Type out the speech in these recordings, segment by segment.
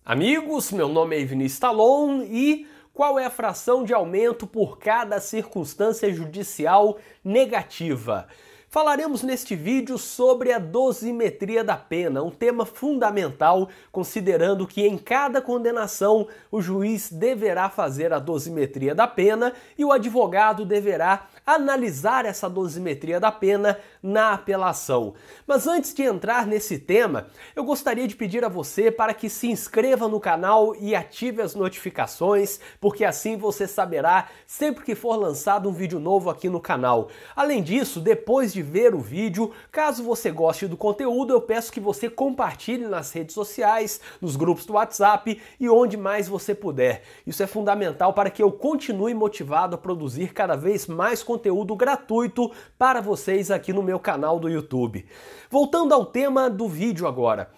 Amigos, meu nome é Vinícius Talon e qual é a fração de aumento por cada circunstância judicial negativa? Falaremos neste vídeo sobre a dosimetria da pena, um tema fundamental, considerando que em cada condenação o juiz deverá fazer a dosimetria da pena e o advogado deverá analisar essa dosimetria da pena na apelação. Mas antes de entrar nesse tema, eu gostaria de pedir a você para que se inscreva no canal e ative as notificações, porque assim você saberá sempre que for lançado um vídeo novo aqui no canal. Além disso, depois de ver o vídeo, caso você goste do conteúdo, eu peço que você compartilhe nas redes sociais, nos grupos do WhatsApp e onde mais você puder. Isso é fundamental para que eu continue motivado a produzir cada vez mais conteúdo gratuito para vocês aqui no meu canal do YouTube. Voltando ao tema do vídeo agora.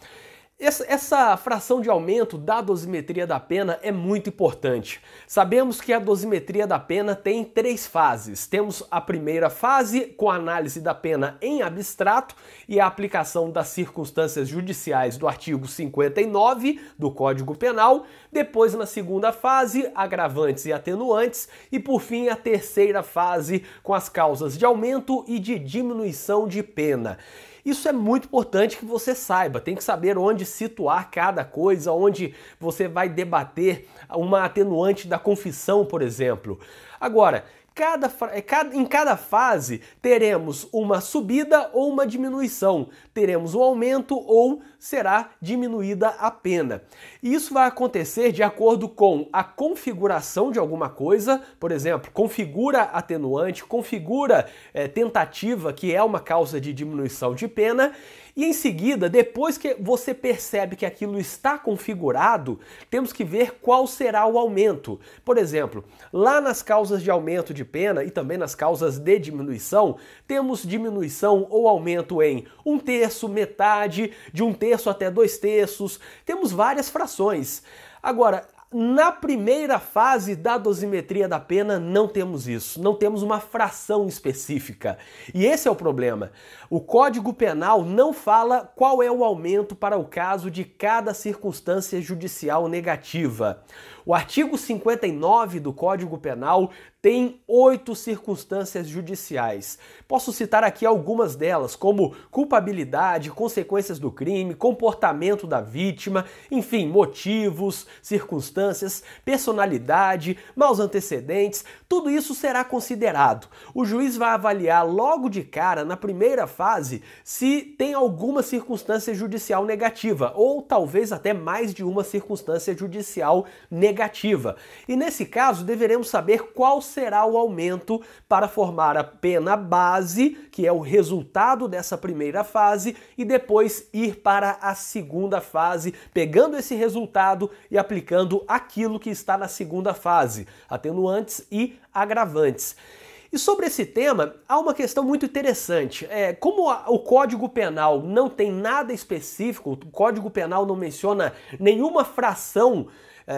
Essa fração de aumento da dosimetria da pena é muito importante. Sabemos que a dosimetria da pena tem três fases. Temos a primeira fase, com a análise da pena em abstrato e a aplicação das circunstâncias judiciais do artigo 59 do Código Penal. Depois, na segunda fase, agravantes e atenuantes. E, por fim, a terceira fase, com as causas de aumento e de diminuição de pena. Isso é muito importante que você saiba, tem que saber onde situar cada coisa, onde você vai debater uma atenuante da confissão, por exemplo. Agora, em cada fase teremos uma subida ou uma diminuição, teremos um aumento ou será diminuída a pena. E isso vai acontecer de acordo com a configuração de alguma coisa, por exemplo, configura atenuante, configura tentativa, que é uma causa de diminuição de pena, e em seguida, depois que você percebe que aquilo está configurado, temos que ver qual será o aumento. Por exemplo, lá nas causas de aumento de pena e também nas causas de diminuição, temos diminuição ou aumento em 1/3, metade, de 1/3 até 2/3, temos várias frações. Agora, na primeira fase da dosimetria da pena não temos isso, não temos uma fração específica. E esse é o problema. O Código Penal não fala qual é o aumento para o caso de cada circunstância judicial negativa. O artigo 59 do Código Penal tem 8 circunstâncias judiciais. Posso citar aqui algumas delas, como culpabilidade, consequências do crime, comportamento da vítima, enfim, motivos, circunstâncias, personalidade, maus antecedentes, tudo isso será considerado. O juiz vai avaliar logo de cara, na primeira fase, se tem alguma circunstância judicial negativa, ou talvez até mais de uma circunstância judicial negativa. E nesse caso, deveremos saber qual será o aumento para formar a pena base, que é o resultado dessa primeira fase, e depois ir para a segunda fase, pegando esse resultado e aplicando aquilo que está na segunda fase, atenuantes e agravantes. E sobre esse tema, há uma questão muito interessante. Como o Código Penal não tem nada específico, o Código Penal não menciona nenhuma fração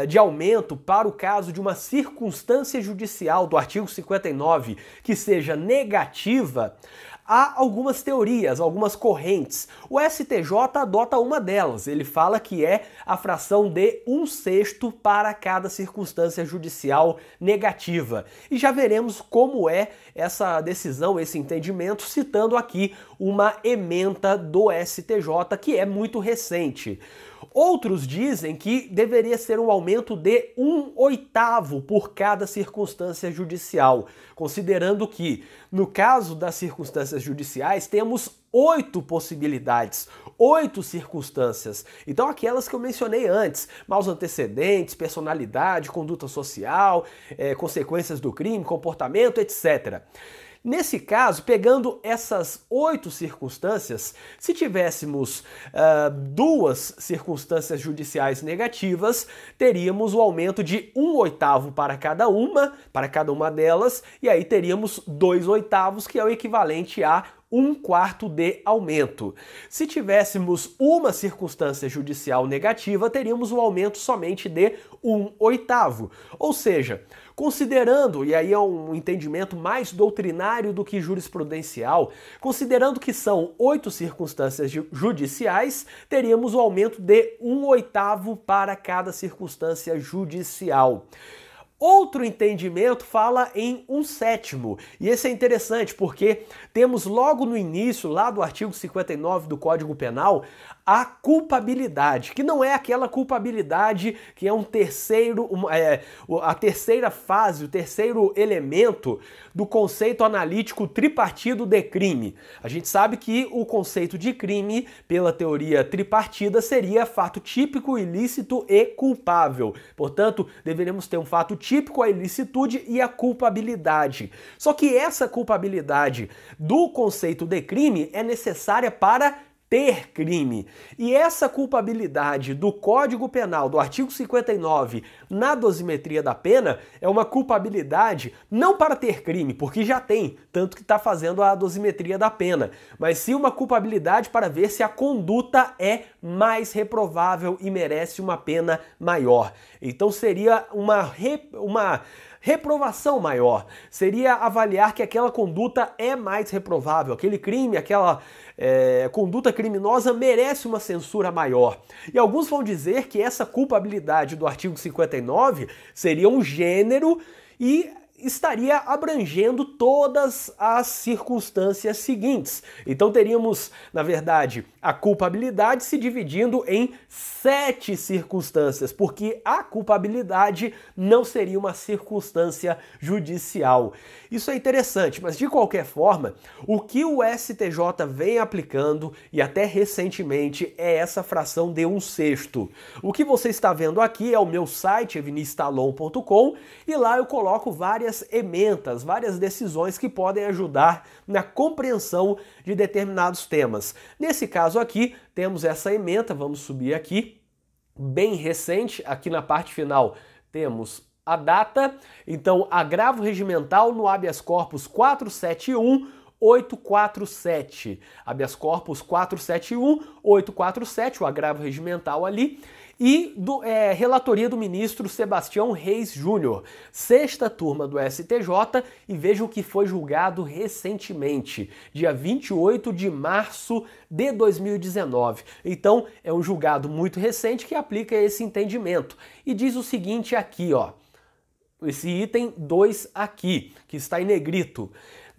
de aumento para o caso de uma circunstância judicial do artigo 59 que seja negativa, há algumas teorias, algumas correntes. O STJ adota uma delas. Ele fala que é a fração de 1/6 para cada circunstância judicial negativa. E já veremos como é essa decisão, esse entendimento, citando aqui uma ementa do STJ que é muito recente. Outros dizem que deveria ser um aumento de 1/8 por cada circunstância judicial, considerando que, no caso das circunstâncias judiciais, temos 8 possibilidades, 8 circunstâncias. Então aquelas que eu mencionei antes, maus antecedentes, personalidade, conduta social, consequências do crime, comportamento, etc. Nesse caso, pegando essas 8 circunstâncias, se tivéssemos 2 circunstâncias judiciais negativas, teríamos o aumento de 1/8 para cada uma delas, e aí teríamos 2/8, que é o equivalente a 1/4 de aumento. Se tivéssemos uma circunstância judicial negativa, teríamos um aumento somente de 1/8. Ou seja, considerando, e aí é um entendimento mais doutrinário do que jurisprudencial, considerando que são 8 circunstâncias judiciais, teríamos um aumento de 1/8 para cada circunstância judicial. Outro entendimento fala em 1/7, e esse é interessante porque temos logo no início, lá do artigo 59 do Código Penal, a culpabilidade, que não é aquela culpabilidade que é a terceira fase, o terceiro elemento do conceito analítico tripartido de crime. A gente sabe que o conceito de crime, pela teoria tripartida, seria fato típico, ilícito e culpável. Portanto, deveremos ter um fato típico, a ilicitude e a culpabilidade. Só que essa culpabilidade do conceito de crime é necessária para ter crime. E essa culpabilidade do Código Penal, do artigo 59, na dosimetria da pena, é uma culpabilidade não para ter crime, porque já tem, tanto que está fazendo a dosimetria da pena, mas sim uma culpabilidade para ver se a conduta é mais reprovável e merece uma pena maior. Então seria uma reprovação maior, seria avaliar que aquela conduta é mais reprovável, aquele crime, aquela conduta criminosa merece uma censura maior. E alguns vão dizer que essa culpabilidade do artigo 59 seria um gênero e estaria abrangendo todas as circunstâncias seguintes. Então teríamos, na verdade, a culpabilidade se dividindo em 7 circunstâncias, porque a culpabilidade não seria uma circunstância judicial. Isso é interessante, mas de qualquer forma, o que o STJ vem aplicando, e até recentemente, é essa fração de 1/6. O que você está vendo aqui é o meu site, evinistalon.com, e lá eu coloco várias ementas, várias decisões que podem ajudar na compreensão de determinados temas. Nesse caso aqui, temos essa ementa, vamos subir aqui, bem recente, aqui na parte final temos a data, então agravo regimental no habeas corpus 471.847, habeas corpus 471.847, o agravo regimental ali, e relatoria do ministro Sebastião Reis Júnior, 6ª turma do STJ, e vejam que foi julgado recentemente, dia 28 de março de 2019. Então, é um julgado muito recente que aplica esse entendimento. E diz o seguinte aqui, ó, esse item 2 aqui, que está em negrito.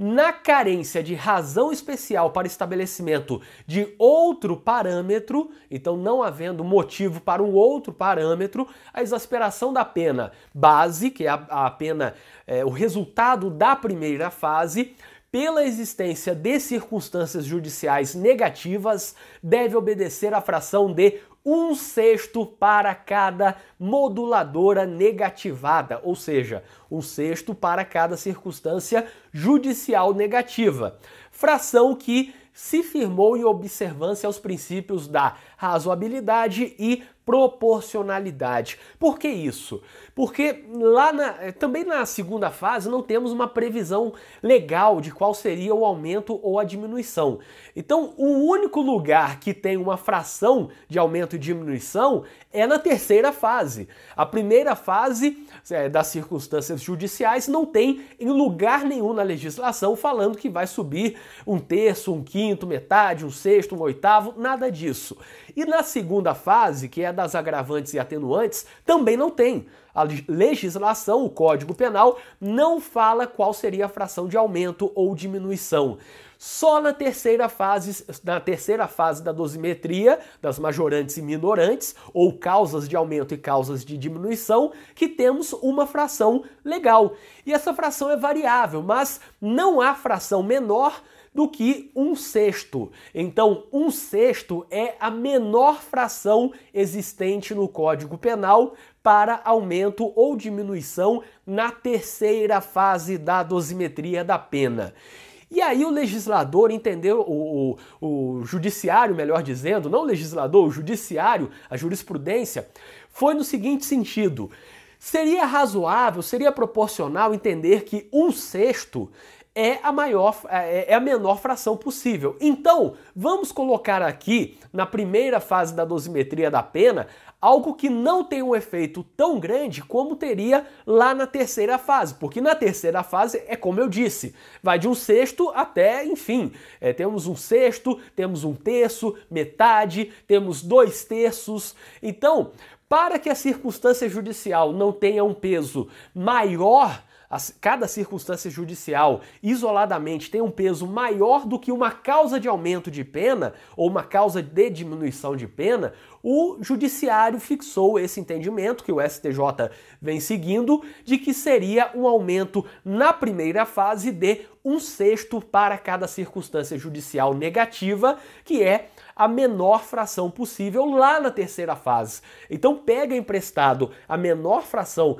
Na carência de razão especial para estabelecimento de outro parâmetro, então não havendo motivo para um outro parâmetro, a exasperação da pena base, que é a pena, o resultado da primeira fase, pela existência de circunstâncias judiciais negativas, deve obedecer à fração de 1/6 para cada moduladora negativada, ou seja, 1/6 para cada circunstância judicial negativa. Fração que se firmou em observância aos princípios da razoabilidade e proporcionalidade. Por que isso? Porque também na segunda fase não temos uma previsão legal de qual seria o aumento ou a diminuição. Então, o único lugar que tem uma fração de aumento e diminuição é na terceira fase. A primeira fase das circunstâncias judiciais não tem em lugar nenhum na legislação falando que vai subir 1/3, 1/5, metade, 1/6, 1/8, nada disso. E na segunda fase, que é das agravantes e atenuantes, também não tem. A legislação, o Código Penal, não fala qual seria a fração de aumento ou diminuição. Só na terceira fase da dosimetria, das majorantes e minorantes, ou causas de aumento e causas de diminuição, que temos uma fração legal. E essa fração é variável, mas não há fração menor do que 1/6. Então, 1/6 é a menor fração existente no Código Penal para aumento ou diminuição na terceira fase da dosimetria da pena. E aí o legislador entendeu, o judiciário, melhor dizendo, não o legislador, o judiciário, a jurisprudência, foi no seguinte sentido: seria razoável, seria proporcional entender que 1/6 é a menor fração possível. Então, vamos colocar aqui, na primeira fase da dosimetria da pena, algo que não tem um efeito tão grande como teria lá na terceira fase, porque na terceira fase é como eu disse, vai de 1/6 até, enfim, temos 1/6, temos 1/3, metade, temos 2/3. Então, para que a circunstância judicial não tenha um peso maior, cada circunstância judicial isoladamente tem um peso maior do que uma causa de aumento de pena ou uma causa de diminuição de pena, o judiciário fixou esse entendimento que o STJ vem seguindo, de que seria um aumento na primeira fase de 1/6 para cada circunstância judicial negativa, que é a menor fração possível lá na terceira fase. Então pega emprestado a menor fração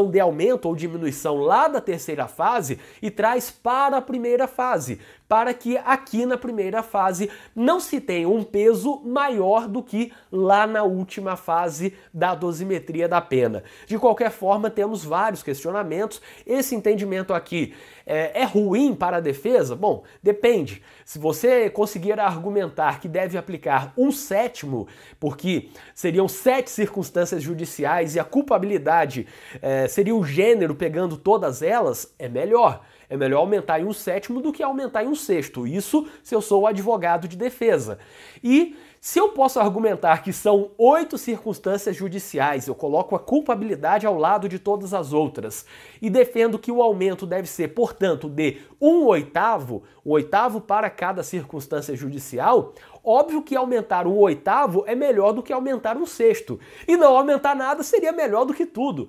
de aumento ou diminuição lá da terceira fase e traz para a primeira fase, para que aqui na primeira fase não se tenha um peso maior do que lá na última fase da dosimetria da pena. De qualquer forma, temos vários questionamentos. Esse entendimento aqui é ruim para a defesa? Bom, depende. Se você conseguir argumentar que deve aplicar 1/7, porque seriam 7 circunstâncias judiciais e a culpabilidade seria o gênero pegando todas elas, é melhor. É melhor aumentar em 1/7 do que aumentar em 1/6. Isso se eu sou o advogado de defesa. E se eu posso argumentar que são 8 circunstâncias judiciais, eu coloco a culpabilidade ao lado de todas as outras e defendo que o aumento deve ser, portanto, de 1/8, 1/8 para cada circunstância judicial, óbvio que aumentar 1/8 é melhor do que aumentar 1/6. E não aumentar nada seria melhor do que tudo.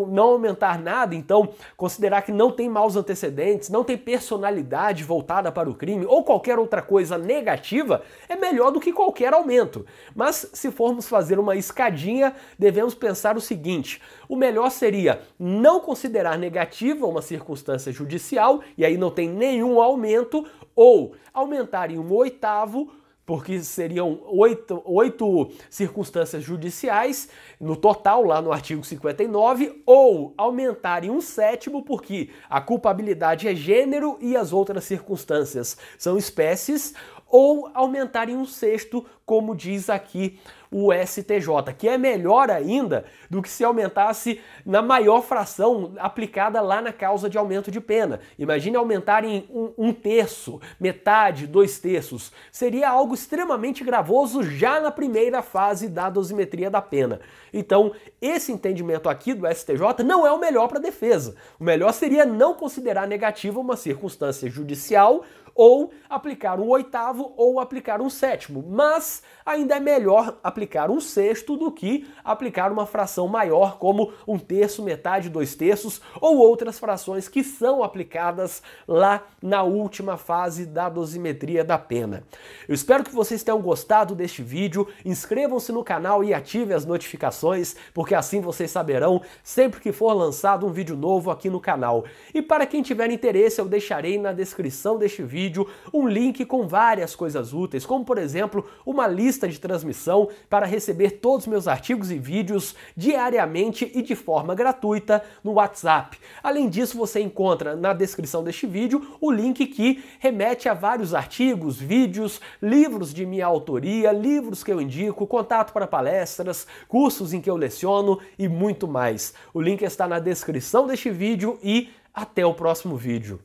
Não aumentar nada, então, considerar que não tem maus antecedentes, não tem personalidade voltada para o crime ou qualquer outra coisa negativa, é melhor do que qualquer aumento. Mas se formos fazer uma escadinha, devemos pensar o seguinte: o melhor seria não considerar negativa uma circunstância judicial, e aí não tem nenhum aumento, ou aumentar em 1/8, porque seriam 8 circunstâncias judiciais no total, lá no artigo 59, ou aumentar em 1/7, porque a culpabilidade é gênero e as outras circunstâncias são espécies, ou aumentar em 1/6, como diz aqui o STJ, que é melhor ainda do que se aumentasse na maior fração aplicada lá na causa de aumento de pena. Imagine aumentar em 1/3, metade, 2/3. Seria algo extremamente gravoso já na primeira fase da dosimetria da pena. Então, esse entendimento aqui do STJ não é o melhor para a defesa. O melhor seria não considerar negativa uma circunstância judicial ou aplicar 1/8 ou aplicar 1/7, mas ainda é melhor aplicar 1/6 do que aplicar uma fração maior como 1/3, metade, 2/3 ou outras frações que são aplicadas lá na última fase da dosimetria da pena. Eu espero que vocês tenham gostado deste vídeo, inscrevam-se no canal e ativem as notificações, porque assim vocês saberão sempre que for lançado um vídeo novo aqui no canal. E para quem tiver interesse, eu deixarei na descrição deste vídeo um link com várias coisas úteis, como por exemplo uma lista de transmissão para receber todos os meus artigos e vídeos diariamente e de forma gratuita no WhatsApp. Além disso, você encontra na descrição deste vídeo o link que remete a vários artigos, vídeos, livros de minha autoria, livros que eu indico, contato para palestras, cursos em que eu leciono e muito mais. O link está na descrição deste vídeo e até o próximo vídeo.